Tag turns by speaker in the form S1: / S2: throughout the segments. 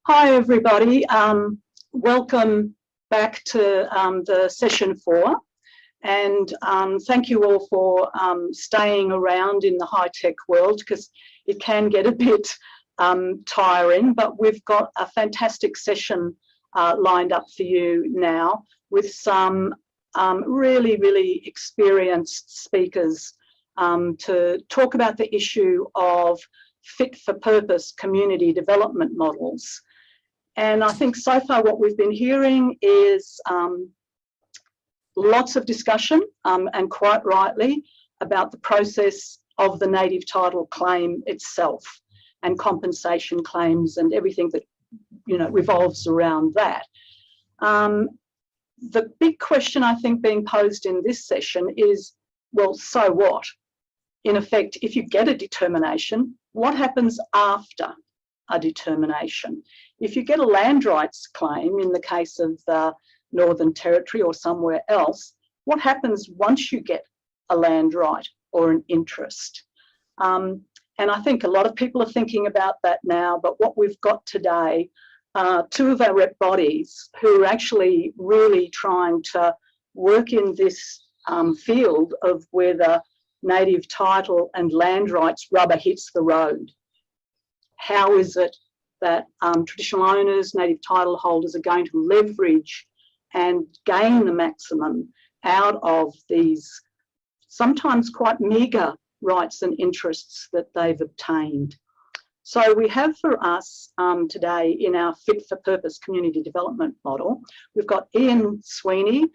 S1: Hi everybody, welcome back to the session 4, and thank you all for staying around in the high-tech world, because it can get a bit tiring, but we've got a fantastic session lined up for you now with some really experienced speakers to talk about the issue of fit-for-purpose community development models. And I think so far what we've been hearing is lots of discussion, and quite rightly, about the process of the native title claim itself and compensation claims and everything that revolves around that. The big question I think being posed in this session is, well, so what? In effect, if you get a determination, what happens after a determination? If you get a land rights claim in the case of the Northern Territory or somewhere else, what happens once you get a land right or an interest? And I think a lot of people are thinking about that now, but what we've got today are two of our rep bodies who are actually really trying to work in this field of where the native title and land rights rubber hits the road. How is it that traditional owners, native title holders are going to leverage and gain the maximum out of these sometimes quite meagre rights and interests that they've obtained? So we have for us today in our fit-for-purpose community development model, we've got Ian Sweeney,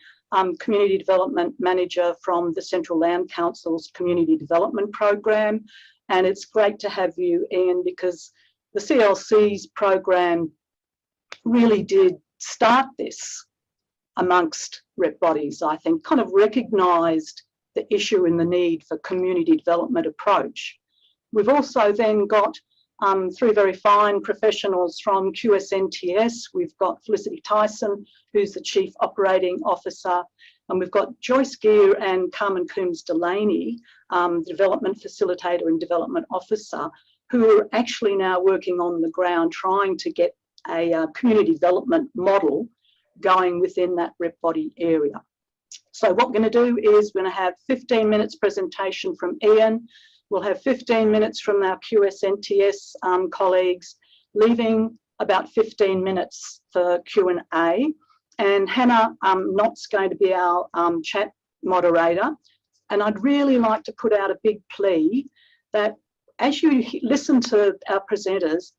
S1: Community Development Manager from the Central Land Council's Community Development Program. And it's great to have you, Ian, because the CLC's program really did start this amongst rep bodies, I think, kind of recognised the issue and the need for community development approach. We've also then got three very fine professionals from QSNTS. We've got Felicity Tyson, who's the Chief Operating Officer, and we've got Joyce Gear and Carmen Coombs-Delaney, the Development Facilitator and Development Officer, who are actually now working on the ground trying to get a community development model going within that rep body area. So what we're going to do is we're going to have 15 minutes presentation from Ian. We'll have 15 minutes from our QSNTS colleagues, leaving about 15 minutes for Q&A. And Hannah Knott's going to be our chat moderator. And I'd really like to put out a big plea that as you listen to our presenters,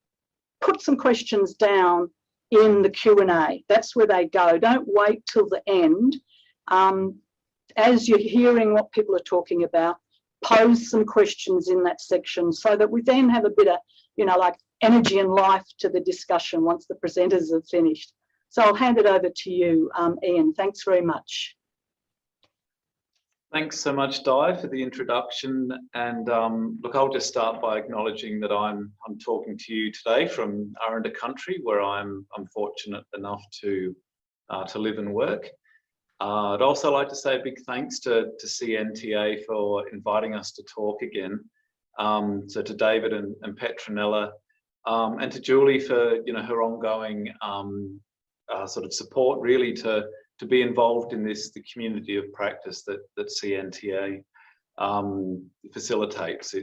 S1: put some questions down in the Q&A. That's where they go. Don't wait till the end. As you're hearing what people are talking about, pose some questions in that section so that we then have a bit of, like energy and life to the discussion once the presenters have finished. So I'll hand it over to you, Ian. Thanks very much.
S2: Thanks so much, Di, for the introduction. And look, I'll just start by acknowledging that I'm talking to you today from Aranda country, where I'm fortunate enough to live and work. I'd also like to say a big thanks to CNTA for inviting us to talk again. So to David and Petronella, and to Julie for her ongoing sort of support, really, to be involved in the community of practice that CNTA facilitates.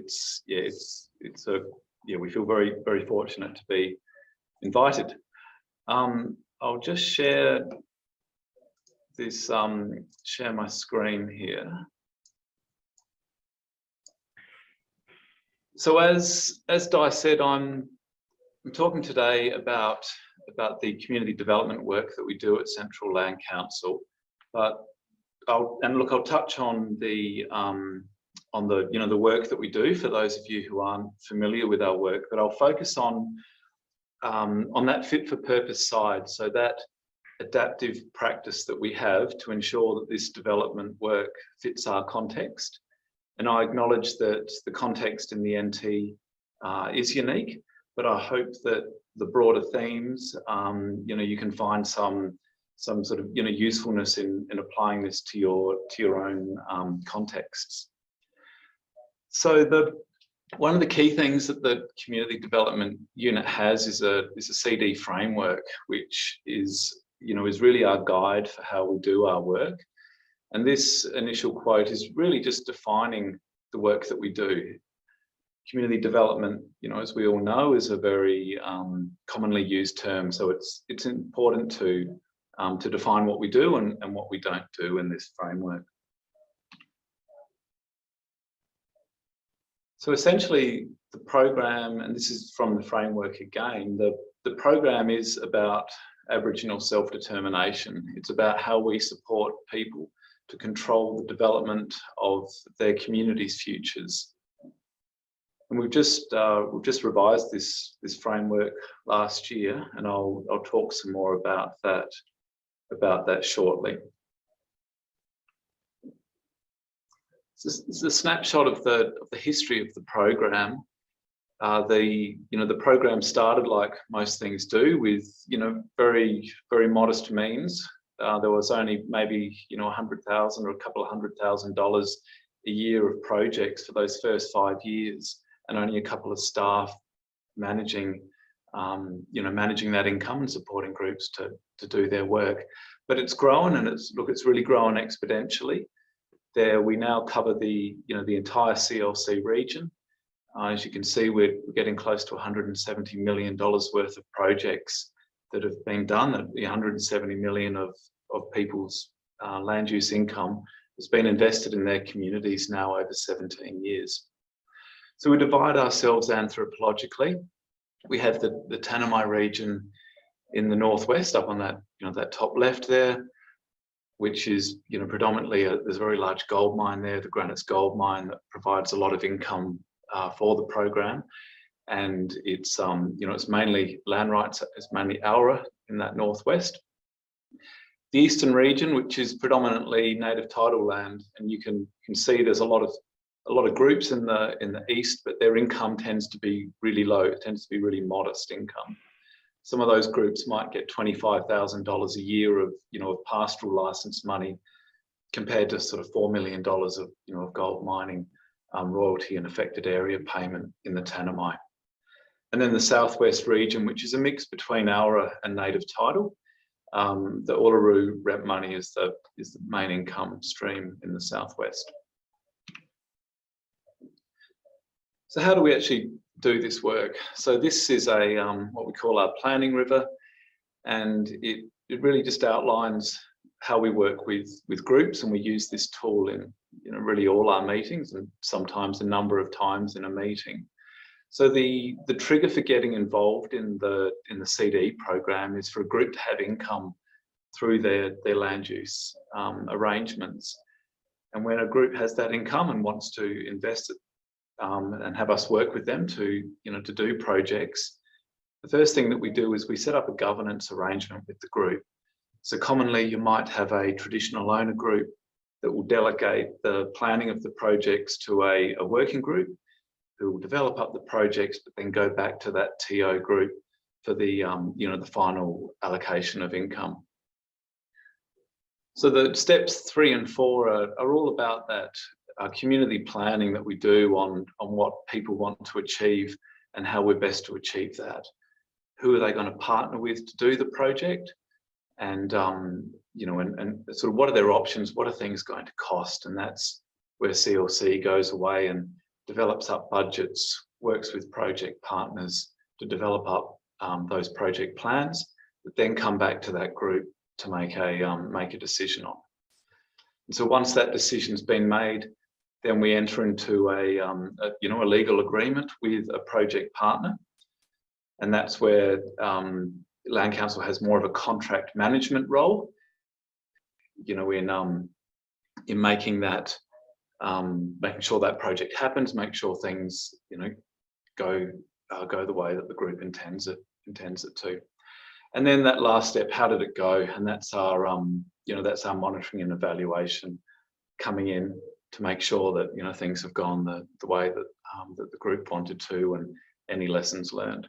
S2: We feel very fortunate to be invited. I'll just share this, share my screen here. So as Di said, I'm talking today about the community development work that we do at Central Land Council, but I'll touch on the work that we do for those of you who aren't familiar with our work, but I'll focus on that fit for purpose side, so that adaptive practice that we have to ensure that this development work fits our context. And I acknowledge that the context in the NT is unique, but I hope that the broader themes, you can find some sort of usefulness in applying this to your own contexts. So One of the key things that the Community Development Unit has is a CD framework, which is really our guide for how we do our work. And this initial quote is really just defining the work that we do. Community development, as we all know, is a very commonly used term. So it's important to define what we do and what we don't do in this framework. So essentially, the program, and this is from the framework again, the program is about Aboriginal self-determination. It's about how we support people to control the development of their community's futures. And we've just revised this framework last year, and I'll talk some more about that shortly. This is a snapshot of the history of the program. The program started, like most things do, with very modest means. There was only maybe $100,000 or a couple of $100,000 a year of projects for those first 5 years, and only a couple of staff managing that income and supporting groups to do their work. But it's grown, and it's really grown exponentially. There, we now cover the entire CLC region. As you can see, we're getting close to $170 million worth of projects that have been done. The $170 million of people's land use income has been invested in their communities now over 17 years. So we divide ourselves anthropologically. We have the Tanami region in the northwest, up on that that top left there, which is predominantly there's a very large gold mine there, the Granites Gold Mine, that provides a lot of income for the program. And it's it's mainly land rights, it's mainly Aura in that northwest. The eastern region, which is predominantly native title land, and you can see there's a lot of groups in the east, but their income tends to be really low. It tends to be really modest income. Some of those groups might get $25,000 a year of of pastoral license money, compared to sort of $4 million of gold mining royalty and affected area payment in the Tanami. And then the southwest region, which is a mix between Aura and native title. The Uluru rent money is the main income stream in the southwest. So how do we actually do this work? So this is a what we call our planning river, and it really just outlines how we work with groups, and we use this tool in really all our meetings, and sometimes a number of times in a meeting. So the trigger for getting involved in the CD program is for a group to have income through their land use arrangements. And when a group has that income and wants to invest it and have us work with them to do projects, the first thing that we do is we set up a governance arrangement with the group. So commonly you might have a traditional owner group that will delegate the planning of the projects to a working group who will develop up the projects, but then go back to that TO group for the the final allocation of income. So the steps 3 and 4 are all about that community planning that we do on what people want to achieve and how we're best to achieve that. Who are they going to partner with to do the project? And and sort of what are their options? What are things going to cost? And that's where CLC goes away and develops up budgets, works with project partners to develop up those project plans, that then come back to that group to make a decision on. And so once that decision's been made, then we enter into a legal agreement with a project partner, and that's where Land Council has more of a contract management role, in making that, making sure that project happens, make sure things go the way that the group intends it to. And then that last step, how did it go? And that's our that's our monitoring and evaluation coming in to make sure that things have gone the way that that the group wanted to, and any lessons learned.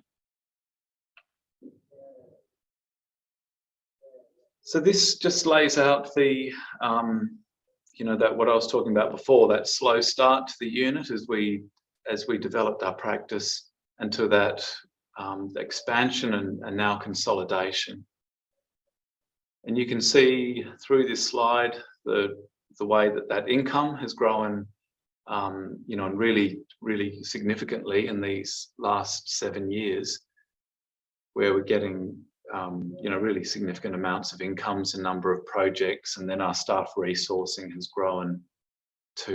S2: So this just lays out the that what I was talking about before, that slow start to the unit as we as we developed our practice, and to that expansion and now consolidation. And you can see through this slide the way that income has grown, you know, and really significantly in these last 7 years, where we're getting you know, really significant amounts of incomes, a number of projects, and then our staff resourcing has grown to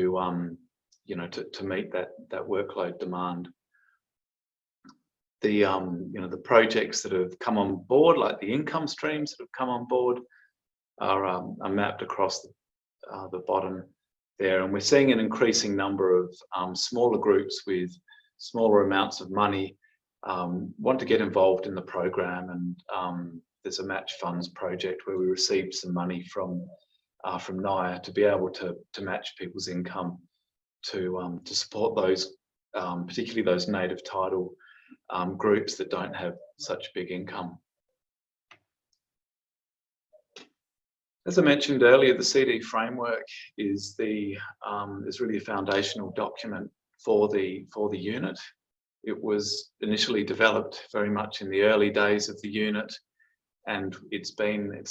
S2: you know, to meet that workload demand. The you know, the projects that have come on board, like the income streams that have come on board, are mapped across the bottom there, and we're seeing an increasing number of smaller groups with smaller amounts of money want to get involved in the program. And there's a match funds project where we received some money from NIA to be able to match people's income to support those, particularly those native title groups that don't have such big income. As I mentioned earlier, the CD framework is really a foundational document for the unit. It was initially developed very much in the early days of the unit, and it's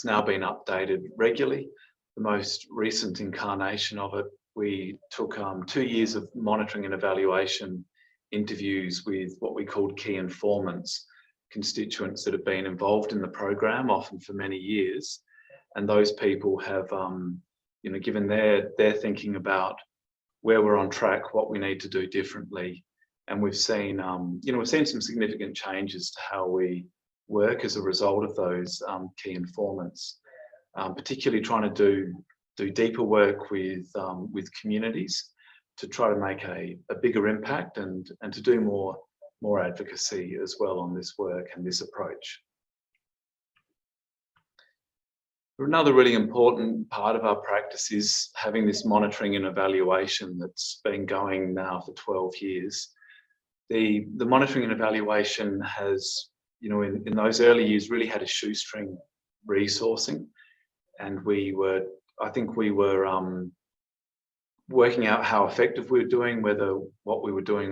S2: now been updated regularly. The most recent incarnation of it, we took 2 years of monitoring and evaluation interviews with what we called key informants, constituents that have been involved in the program, often for many years. And those people have, you know, given their thinking about where we're on track, what we need to do differently. And we've seen, you know, we've seen some significant changes to how we work as a result of those key informants, particularly trying to do deeper work with communities to try to make a bigger impact and to do more advocacy as well on this work and this approach. Another really important part of our practice is having this monitoring and evaluation that's been going now for 12 years. The monitoring and evaluation has, you know, in those early years really had a shoestring resourcing, and I think we were working out how effective we were doing, whether what we were doing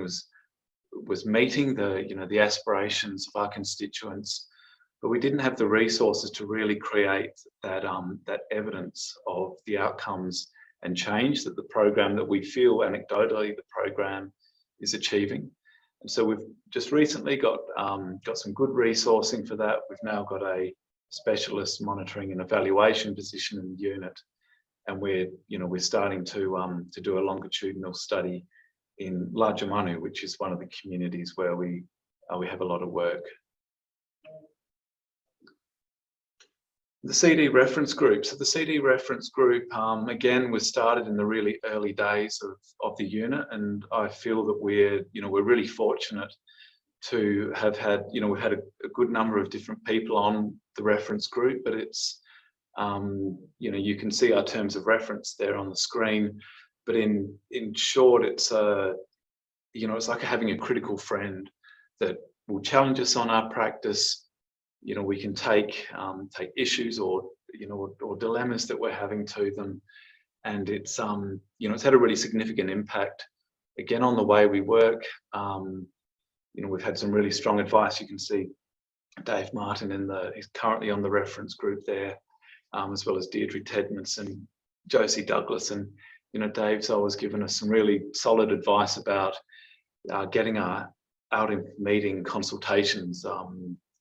S2: was meeting the aspirations of our constituents. But we didn't have the resources to really create that evidence of the outcomes and change that the program, that we feel anecdotally the program is achieving. And so we've just recently got some good resourcing for that. We've now got a specialist monitoring and evaluation position in the unit, and we're starting to do a longitudinal study in Lajamanu, which is one of the communities where we have a lot of work. The CD reference group. So the CD reference group, again, was started in the really early days of the unit, and I feel that we're really fortunate to have had, we've had a good number of different people on the reference group, but it's, you can see our terms of reference there on the screen, but in short, it's it's like having a critical friend that will challenge us on our practice. We can take issues or dilemmas that we're having to them, and it's it's had a really significant impact again on the way we work. We've had some really strong advice. You can see Dave Martin he's currently on the reference group there, as well as Deirdre Tedmans and Josie Douglas. And Dave's always given us some really solid advice about getting out in meeting consultations,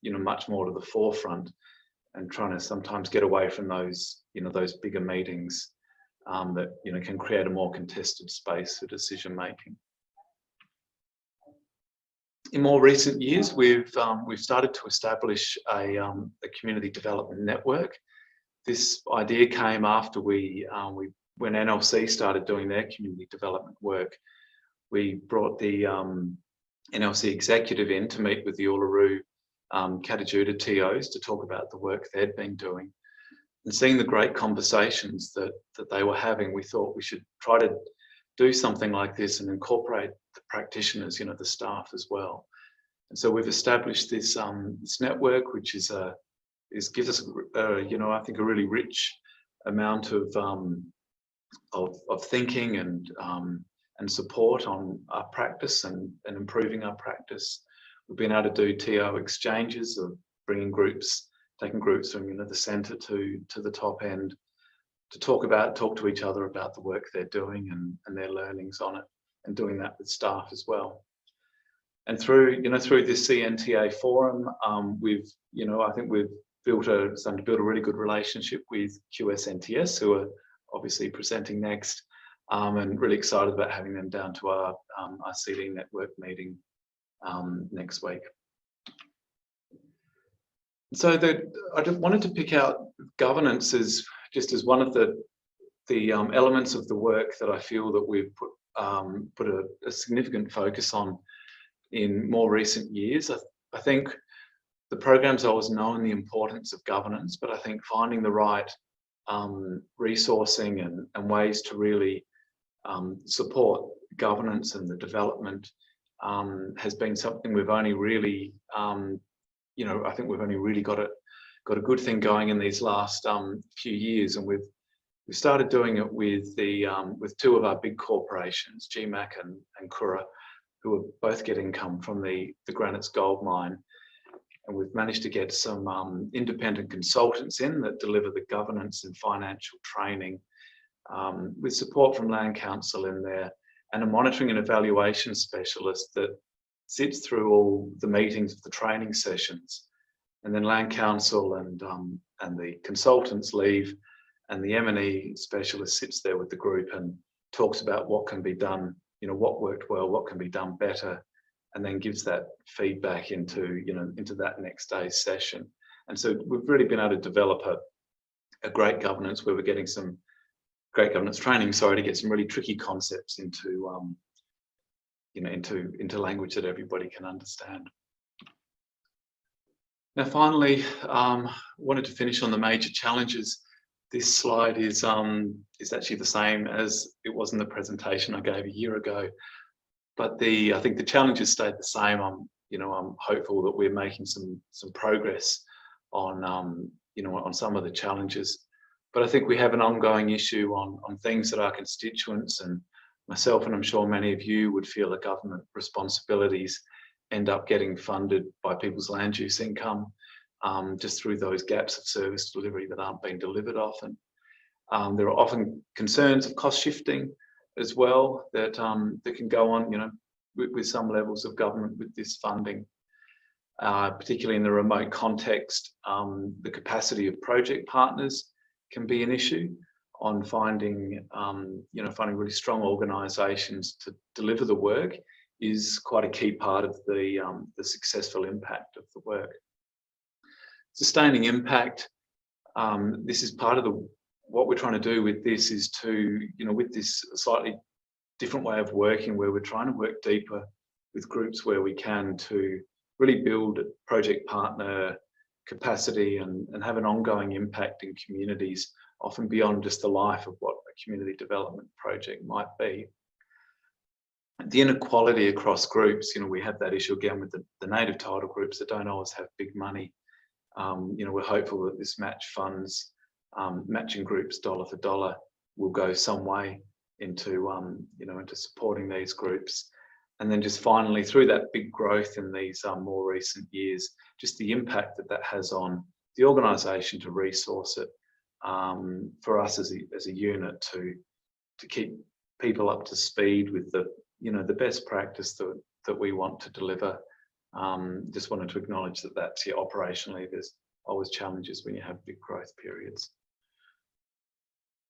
S2: much more to the forefront, and trying to sometimes get away from those, those bigger meetings that can create a more contested space for decision making. In more recent years, we've started to establish a community development network. This idea came after when NLC started doing their community development work. We brought the NLC executive in to meet with the Uluru Katajuda TOs to talk about the work they'd been doing, and seeing the great conversations that they were having, we thought we should try to do something like this and incorporate the practitioners, the staff as well. And so we've established this network, which gives us I think a really rich amount of thinking and and support on our practice and improving our practice. We've been able to do TO exchanges of bringing groups, taking groups from the centre to the top end to talk to each other about the work they're doing and their learnings on it, and doing that with staff as well. And through this CNTA forum, I think we've starting to build a really good relationship with QSNTS, who are obviously presenting next, and really excited about having them down to our CD network meeting next week. So I wanted to pick out governance as one of the elements of the work that I feel that we've put a significant focus on in more recent years. I think the program's always known the importance of governance, but I think finding the right resourcing and ways to really support governance and the development has been something we've only really, I think we've only really got a good thing going in these last few years, and we've started doing it with two of our big corporations, GMAC and Kura, who are both get income from the Granites Gold Mine. And we've managed to get some independent consultants in that deliver the governance and financial training, with support from Land Council in there, and a monitoring and evaluation specialist that sits through all the meetings of the training sessions. And then Land Council and the consultants leave, and the M&E specialist sits there with the group and talks about what can be done, what worked well, what can be done better, and then gives that feedback into that next day's session. And so we've really been able to develop a great governance where we're getting some great governance training, to get some really tricky concepts into language that everybody can understand. Now, finally, wanted to finish on the major challenges. This slide is actually the same as it was in the presentation I gave a year ago, but I think the challenges stayed the same. I'm hopeful that we're making some progress on some of the challenges, but I think we have an ongoing issue on things that our constituents and myself, and I'm sure many of you, would feel that government responsibilities end up getting funded by people's land use income, just through those gaps of service delivery that aren't being delivered often. There are often concerns of cost shifting as well that can go on, with some levels of government with this funding, particularly in the remote context. The capacity of project partners can be an issue on finding really strong organisations to deliver the work is quite a key part of the successful impact of the work. Sustaining impact, this is part of what we're trying to do with this, is to, with this slightly different way of working, where we're trying to work deeper with groups where we can to really build project partner capacity and have an ongoing impact in communities, often beyond just the life of what a community development project might be. The inequality across groups, we have that issue again with the native title groups that don't always have big money. We're hopeful that this match funds, matching groups dollar for dollar, will go some way into supporting these groups. And then just finally, through that big growth in these more recent years, just the impact that has on the organisation to resource it, for us as a unit to keep people up to speed with the best practice that we want to deliver. Just wanted to acknowledge that's operationally, there's always challenges when you have big growth periods.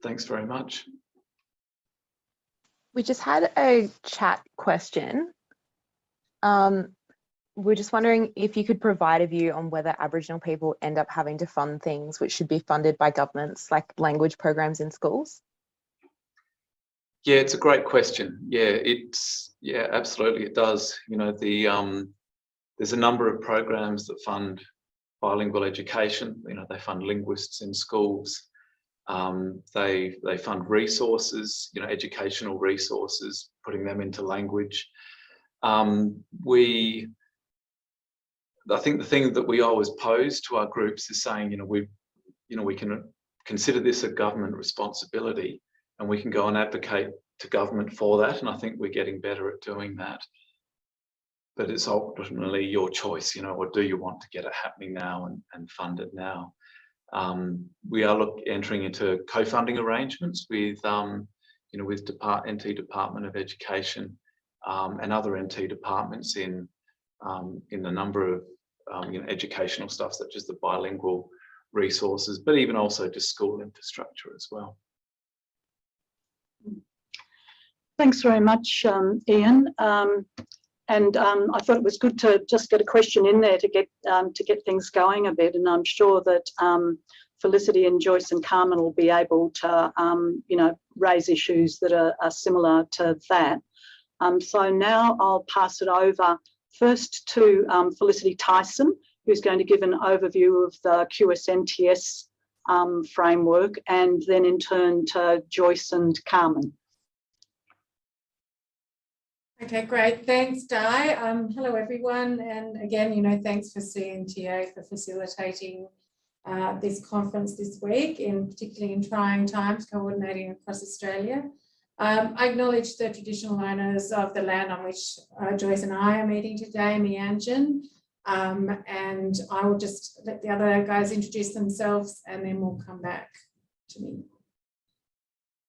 S2: Thanks very much.
S3: We just had a chat question. We're just wondering if you could provide a view on whether Aboriginal people end up having to fund things which should be funded by governments, like language programs in schools.
S2: Yeah, it's a great question. Yeah, absolutely it does. There's a number of programs that fund bilingual education. They fund linguists in schools. They fund resources, educational resources, putting them into language. I think the thing that we always pose to our groups is saying, we can consider this a government responsibility, and we can go and advocate to government for that, and I think we're getting better at doing that. But it's ultimately your choice, you know, or do you want to get it happening now and fund it now? We are entering into co-funding arrangements with, you know, with NT Department of Education and other NT departments in a number of you know, educational stuff such as the bilingual resources, but even also just school infrastructure as well.
S1: Thanks very much, Ian. And I thought it was good to just get a question in there to get things going a bit. And I'm sure that Felicity and Joyce and Carmen will be able to, you know, raise issues that are similar to that. So now I'll pass it over first to Felicity Tyson, who's going to give an overview of the QSNTS framework, and then in turn to Joyce and Carmen.
S4: Okay, great. Thanks, Di. Hello, everyone. And again, you know, thanks for CNTA for facilitating this conference this week, particularly in trying times, coordinating across Australia. I acknowledge the traditional owners of the land on which Joyce and I are meeting today, Meanjin. And I will just let the other guys introduce themselves and then we'll come back to me.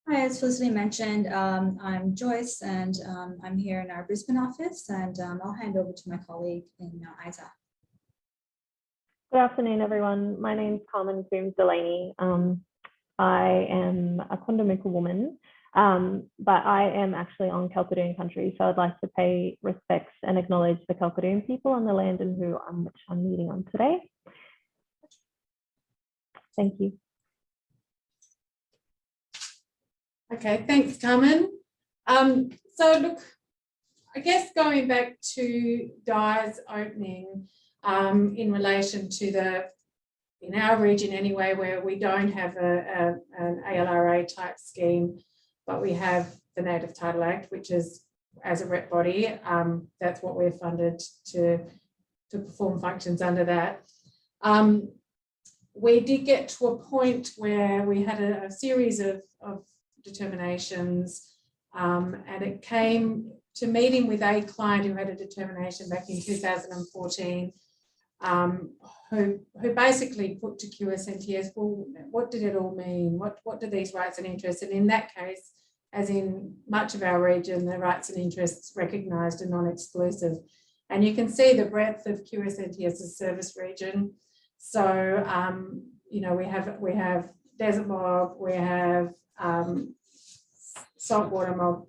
S5: Hi, as Felicity mentioned, I'm Joyce and I'm here in our Brisbane office, and I'll hand over to my colleague in Isa.
S6: Good afternoon, everyone. My name is Carmen Coombs-Delaney. I am a Kondamuka woman, but I am actually on Kalkadoon country, so I'd like to pay respects and acknowledge the Kalkadoon people on the land and which I'm meeting on today. Thank you.
S4: Okay, thanks, Carmen. So look, I guess going back to Di's opening in relation to in our region anyway, where we don't have an ALRA type scheme, but we have the Native Title Act, which is, as a rep body, that's what we're funded to perform functions under that. We did get to a point where we had a series of determinations, and it came to meeting with a client who had a determination back in 2014, who basically put to QSNTS, well, what did it all mean? What do these rights and interests? And in that case, as in much of our region, the rights and interests recognised are non-exclusive. And you can see the breadth of QSNTS's service region. So, you know, we have desert mob, we have saltwater mob,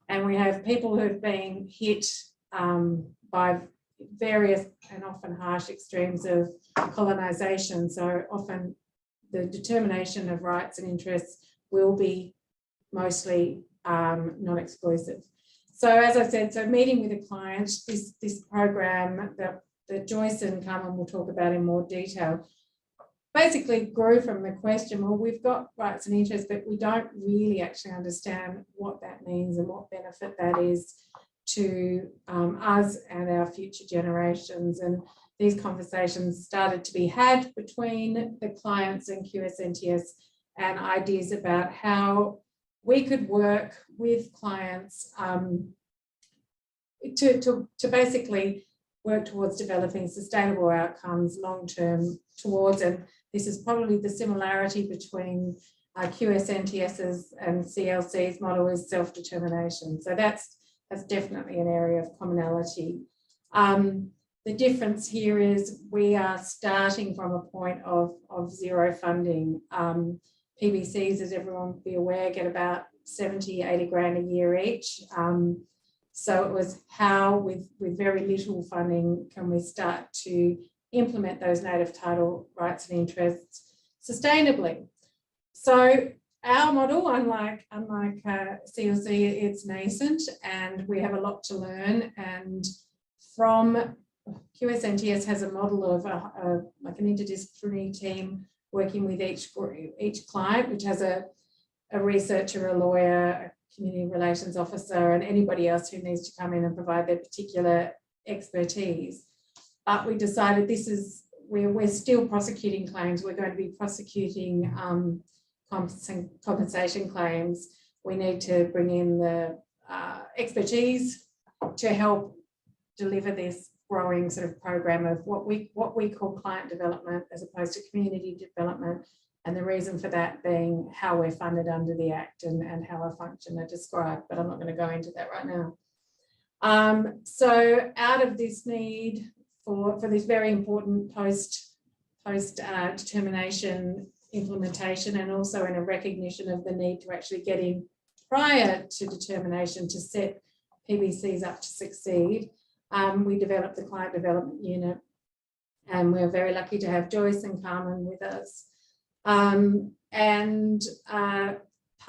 S4: and we have people who've been hit by various and often harsh extremes of colonisation. So often the determination of rights and interests will be mostly non-exclusive. So as I said, so meeting with a client, this program that Joyce and Carmen will talk about in more detail, basically grew from the question, well, we've got rights and interests, but we don't really actually understand what that means and what benefit that is to us and our future generations. And these conversations started to be had between the clients and QSNTS, and ideas about how we could work with clients to basically work towards developing sustainable outcomes long-term towards, and this is probably the similarity between QSNTS's and CLC's model, is self-determination. So that's definitely an area of commonality. The difference here is we are starting from a point of zero funding. PBCs, as everyone will be aware, get about 70, 80 grand a year each. So it was how, with very little funding, can we start to implement those native title rights and interests sustainably. So our model, unlike CLC, it's nascent and we have a lot to learn. And from QSNTS has a model of like an interdisciplinary team working with each client, which has a researcher, a lawyer, a community relations officer, and anybody else who needs to come in and provide their particular expertise. But we decided we're still prosecuting claims. We're going to be prosecuting compensation claims. we need to bring in the expertise to help deliver this growing sort of program of what we call client development as opposed to community development. And the reason for that being how we're funded under the Act and how our function are described, but I'm not going to go into that right now. So out of this need for this very important post determination implementation, and also in a recognition of the need to actually get in prior to determination to set PBCs up to succeed, we developed the Client Development Unit, and we're very lucky to have Joyce and Carmen with us.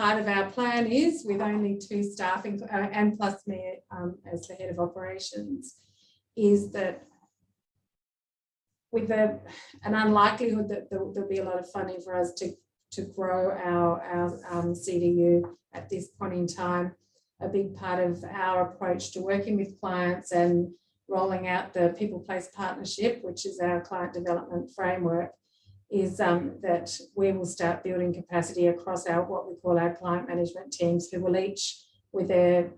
S4: Part of our plan is, with only 2 staff and plus me as the head of operations, is that with an unlikelihood that there'll be a lot of funding for us to grow our CDU at this point in time, a big part of our approach to working with clients and rolling out the People Place Partnership, which is our client development framework, is that we will start building capacity across what we call our client management teams, who will each work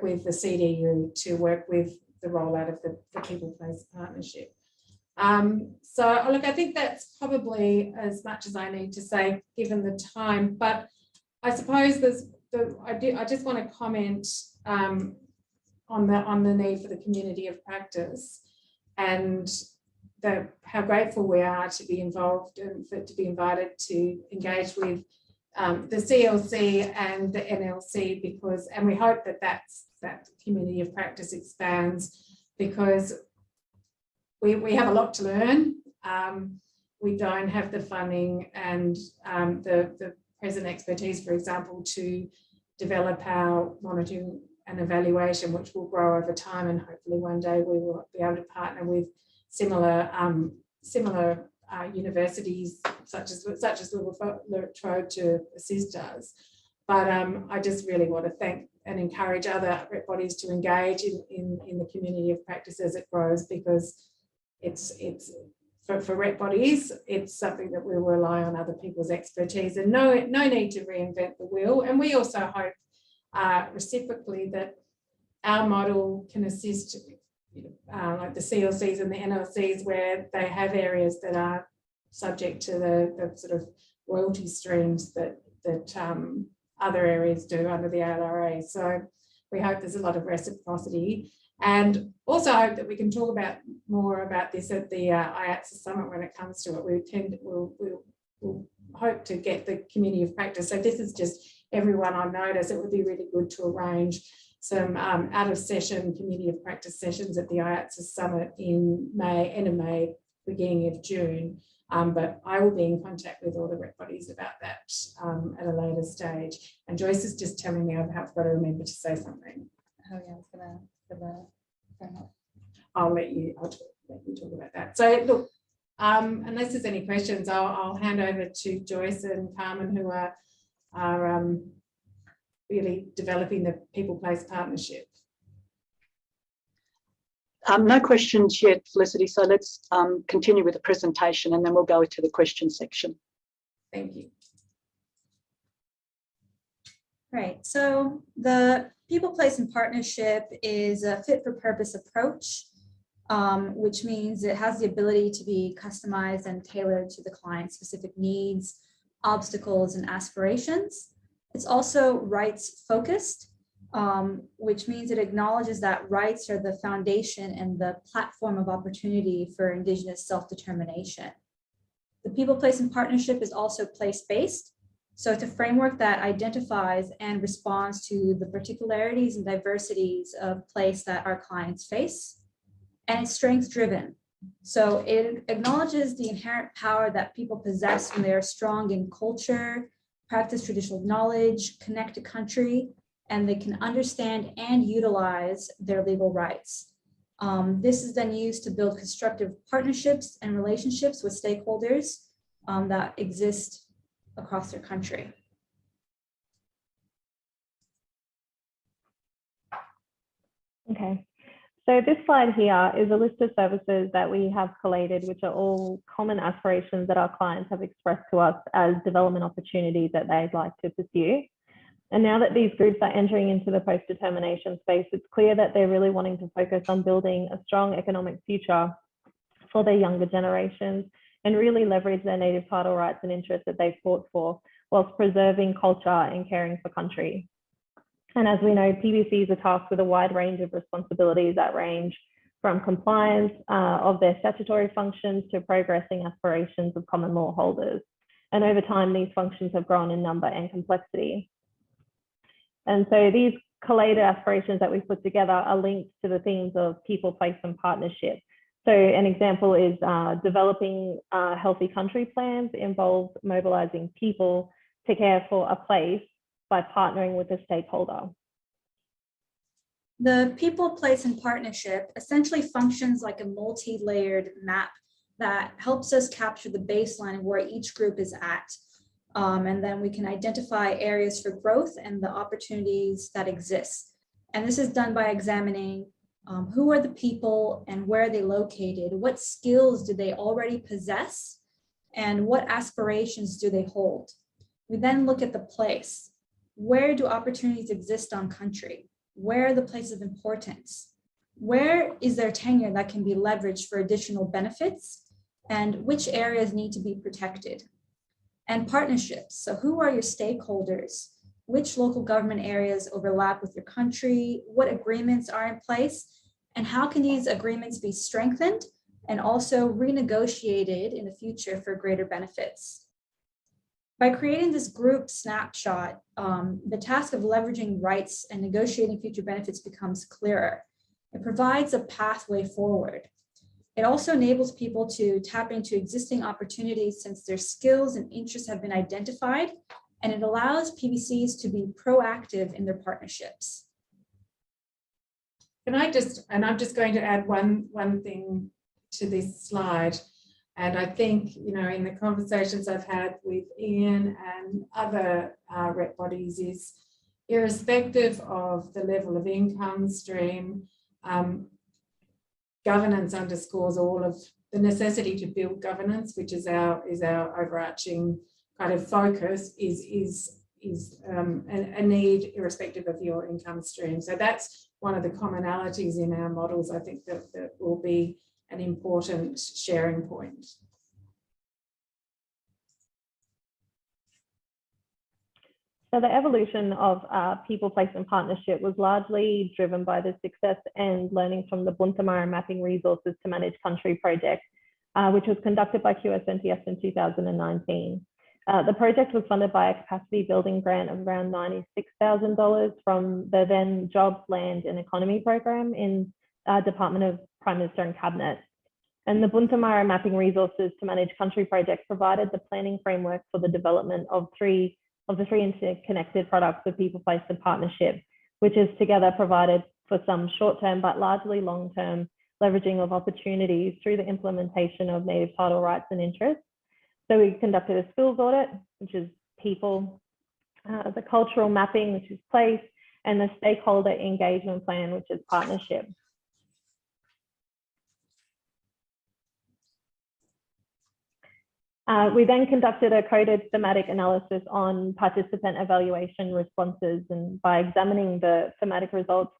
S4: with the CDU to work with the rollout of the People Place Partnership. So look, I think that's probably as much as I need to say given the time, but I suppose I just want to comment on the need for the community of practice, and how grateful we are to be involved and to be invited to engage with the CLC and the NLC, and we hope that community of practice expands, because we have a lot to learn. We don't have the funding and the present expertise, for example, to develop our monitoring and evaluation, which will grow over time, and hopefully one day we will be able to partner with similar universities such as La Trobe to assist us. But I just really want to thank and encourage other rep bodies to engage in the community of practice as it grows, because it's for rep bodies, it's something that we rely on other people's expertise, and no need to reinvent the wheel. And we also hope reciprocally that our model can assist like the CLCs and the NLCs, where they have areas that are subject to the sort of royalty streams that other areas do under the ALRA. So we hope there's a lot of reciprocity, and also hope that we can talk more about this at the IATSA Summit when it comes to it. We'll hope to get the community of practice. So this is just everyone I've noticed. It would be really good to arrange some out of session community of practice sessions at the IATSA Summit in May, end of May, beginning of June. But I will be in contact with all the rep bodies about that at a later stage. And Joyce is just telling me I've got to remember to say something.
S5: Oh yeah, I was gonna
S4: I'll let you talk about that. So look, unless there's any questions, I'll hand over to Joyce and Carmen, who are really developing the People Place Partnership.
S1: No questions yet, Felicity, so let's continue with the presentation and then we'll go to the question section.
S4: Thank you.
S5: Right, so the People Place and Partnership is a fit for purpose approach, which means it has the ability to be customized and tailored to the client's specific needs, obstacles, and aspirations. It's also rights focused, which means it acknowledges that rights are the foundation and the platform of opportunity for Indigenous self-determination. The People Place and Partnership is also place-based. So it's a framework that identifies and responds to the particularities and diversities of place that our clients face. And it's strength-driven. So it acknowledges the inherent power that people possess when they are strong in culture, practice traditional knowledge, connect to country, and they can understand and utilize their legal rights. This is then used to build constructive partnerships and relationships with stakeholders that exist across their country.
S6: Okay, so this slide here is a list of services that we have collated, which are all common aspirations that our clients have expressed to us as development opportunities that they'd like to pursue. And now that these groups are entering into the post-determination space, it's clear that they're really wanting to focus on building a strong economic future for their younger generations and really leverage their native title rights and interests that they've fought for, whilst preserving culture and caring for country. And as we know, PBCs are tasked with a wide range of responsibilities that range from compliance of their statutory functions to progressing aspirations of common law holders. And over time, these functions have grown in number and complexity. And so these collated aspirations that we've put together are linked to the themes of people, place, and partnership. So an example is developing healthy country plans involves mobilizing people to care for a place by partnering with a stakeholder.
S5: The people, place, and partnership essentially functions like a multi-layered map that helps us capture the baseline of where each group is at. And then we can identify areas for growth and the opportunities that exist. And this is done by examining who are the people and where are they located, what skills do they already possess, and what aspirations do they hold. We then look at the place. Where do opportunities exist on country? Where are the places of importance? Where is there tenure that can be leveraged for additional benefits? And which areas need to be protected? And partnerships. So who are your stakeholders? Which local government areas overlap with your country? What agreements are in place? And how can these agreements be strengthened and also renegotiated in the future for greater benefits? By creating this group snapshot, the task of leveraging rights and negotiating future benefits becomes clearer. It provides a pathway forward. It also enables people to tap into existing opportunities since their skills and interests have been identified, and it allows PBCs to be proactive in their partnerships.
S4: Can I just, and I'm just going to add one thing to this slide. And I think, you know, in the conversations I've had with Ian and other rep bodies is irrespective of the level of income stream, governance underscores all of the necessity to build governance, which is our overarching kind of focus, is a need irrespective of your income stream. So that's one of the commonalities in our models. I think that will be an important sharing point.
S6: So the evolution of people, place, and partnership was largely driven by the success and learning from the Buntamara Mapping Resources to Manage Country project, which was conducted by QSNTS in 2019. The project was funded by a capacity building grant of around $96,000 from the then Jobs, Land and Economy program in Department of Prime Minister and Cabinet. And the Buntamara Mapping Resources to Manage Country project provided the planning framework for the development of the three interconnected products of people, place, and partnership, which is together provided for some short-term but largely long-term leveraging of opportunities through the implementation of native title rights and interests. So we conducted a skills audit, which is people, the cultural mapping, which is place, and the stakeholder engagement plan, which is partnership. We then conducted a coded thematic analysis on participant evaluation responses, and by examining the thematic results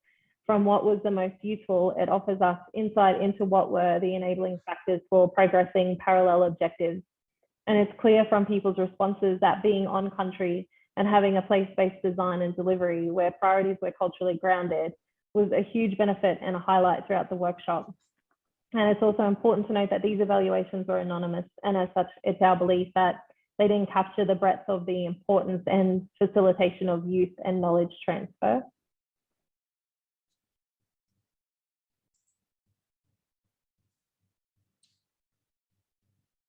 S6: from what was the most useful, it offers us insight into what were the enabling factors for progressing parallel objectives. And it's clear from people's responses that being on country and having a place-based design and delivery where priorities were culturally grounded was a huge benefit and a highlight throughout the workshop. And it's also important to note that these evaluations were anonymous, and as such, it's our belief that they didn't capture the breadth of the importance and facilitation of youth and knowledge transfer.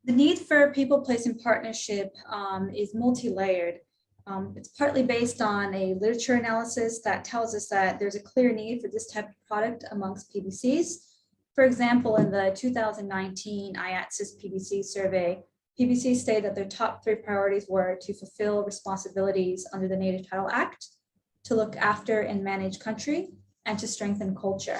S5: The need for people, place, and partnership is multi-layered. It's partly based on a literature analysis that tells us that there's a clear need for this type of product amongst PBCs. For example, in the 2019 IATSIS PBC survey, PBCs stated that their top 3 priorities were to fulfill responsibilities under the Native Title Act, to look after and manage country, and to strengthen culture.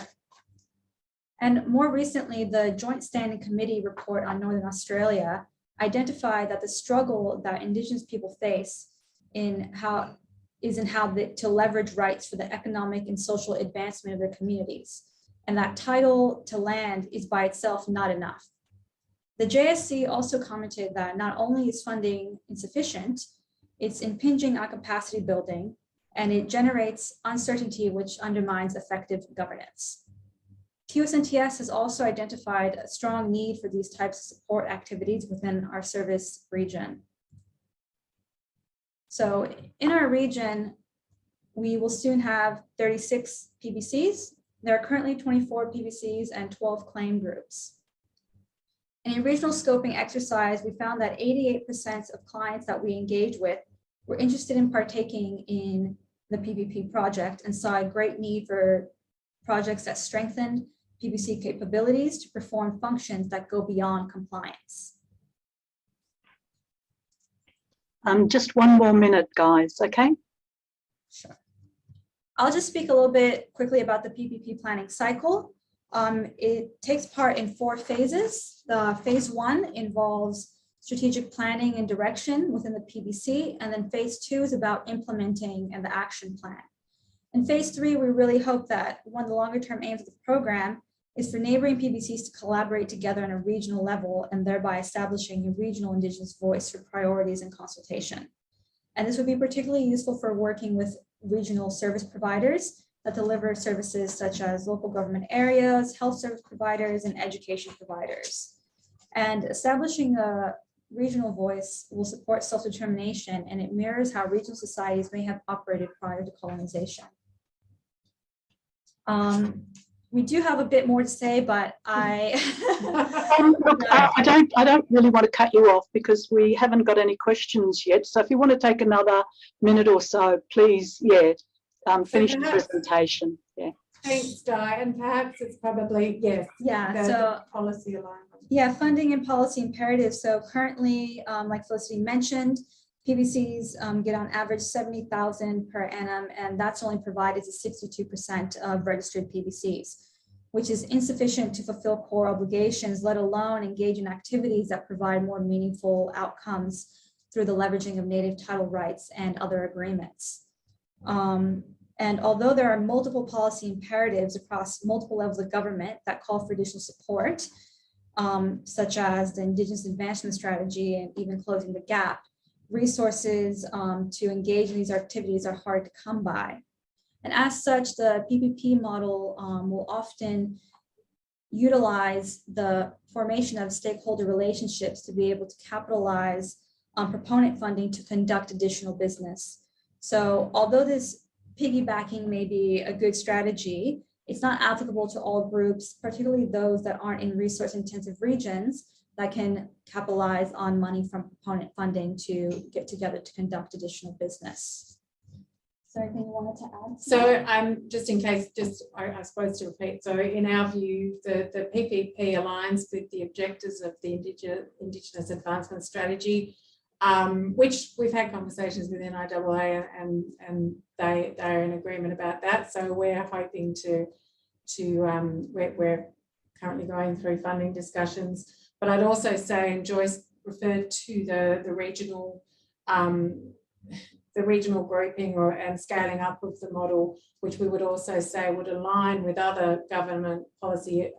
S5: And more recently, the Joint Standing Committee report on Northern Australia identified that the struggle that Indigenous people face in how is in how to leverage rights for the economic and social advancement of their communities. And that title to land is by itself not enough. The JSC also commented that not only is funding insufficient, it's impinging on capacity building, and it generates uncertainty which undermines effective governance. QSNTS has also identified a strong need for these types of support activities within our service region. So in our region, we will soon have 36 PBCs. There are currently 24 PBCs and 12 claim groups. In a regional scoping exercise, we found that 88% of clients that we engage with were interested in partaking in the PPP project and saw a great need for projects that strengthened PBC capabilities to perform functions that go beyond compliance.
S1: Just one more minute, guys, okay?
S5: Sure. I'll just speak a little bit quickly about the PPP planning cycle. It takes part in 4 phases. The phase 1 involves strategic planning and direction within the PBC, and then phase 2 is about implementing and the action plan. In phase 3, we really hope that one of the longer term aims of the program is for neighboring PBCs to collaborate together on a regional level and thereby establishing a regional Indigenous voice for priorities and consultation. And this would be particularly useful for working with regional service providers that deliver services such as local government areas, health service providers, and education providers. And establishing a regional voice will support self-determination, and it mirrors how regional societies may have operated prior to colonization. We do have a bit more to say, but
S1: Look, I don't really want to cut you off because we haven't got any questions yet. So if you want to take another minute or so, please, finish the presentation. Yeah.
S4: Thanks, Di, and perhaps it's probably, yes.
S5: Yeah,
S4: the policy alignment.
S5: Yeah, funding and policy imperatives. So currently, like Felicity mentioned, PBCs get on average 70,000 per annum, and that's only provided to 62% of registered PBCs, which is insufficient to fulfill core obligations, let alone engage in activities that provide more meaningful outcomes through the leveraging of native title rights and other agreements. And although there are multiple policy imperatives across multiple levels of government that call for additional support, such as the Indigenous Advancement Strategy and even closing the gap, resources to engage in these activities are hard to come by. And as such, the PPP model will often utilize the formation of stakeholder relationships to be able to capitalize on proponent funding to conduct additional business. So although this piggybacking may be a good strategy, it's not applicable to all groups, particularly those that aren't in resource-intensive regions that can capitalize on money from proponent funding to get together to conduct additional business. Is there anything you wanted to add?
S4: So just in case, I suppose to repeat, so in our view, the PPP aligns with the objectives of the Indigenous Advancement Strategy, which we've had conversations with NIAA and they are in agreement about that. So we're hoping we're currently going through funding discussions. But I'd also say, and Joyce referred to the regional grouping and scaling up of the model, which we would also say would align with other government policy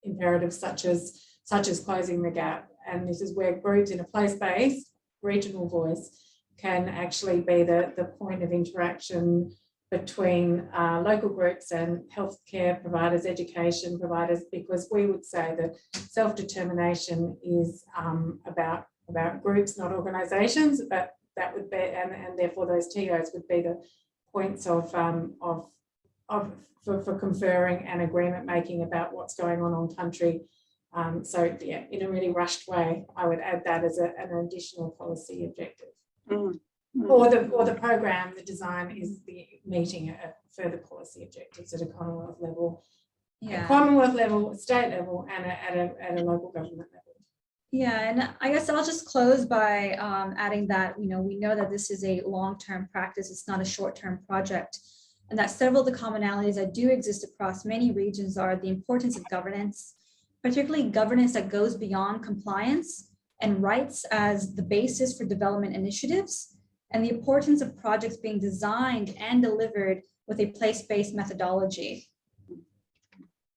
S4: imperatives such as closing the gap. And this is where groups in a place-based regional voice can actually be the point of interaction between local groups and healthcare providers, education providers, because we would say that self-determination is about groups, not organisations, but that would be, and therefore those TOs would be the points for conferring and agreement making about what's going on country. So yeah, in a really rushed way, I would add that as an additional policy objective. Or the program, the design is the meeting further policy objectives at a Commonwealth level, state level, and at a local government level.
S5: Yeah, and I guess I'll just close by adding that, we know that this is a long-term practice, it's not a short-term project, and that several of the commonalities that do exist across many regions are the importance of governance, particularly governance that goes beyond compliance and rights as the basis for development initiatives, and the importance of projects being designed and delivered with a place-based methodology.